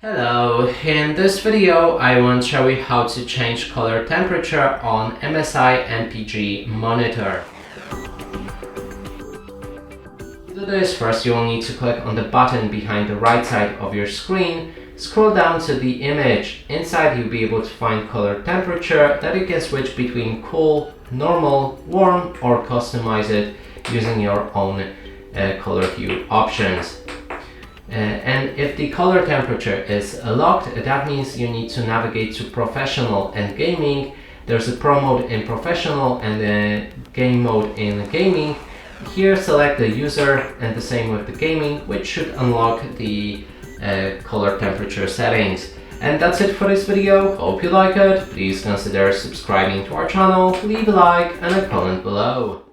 Hello, in this video I want to show you how to change color temperature on MSI MPG monitor. To do this, first you will need to click on the button behind the right side of your screen, scroll down to the image. Inside you'll be able to find color temperature that you can switch between cool, normal, warm, or customize it using your own color hue options. And if the color temperature is locked, that means you need to navigate to professional and gaming. There's a pro mode in professional and a game mode in gaming. Here select the user and the same with the gaming, which should unlock the color temperature settings. And that's it for this video. Hope you like it. Please consider subscribing to our channel, leave a like and a comment below.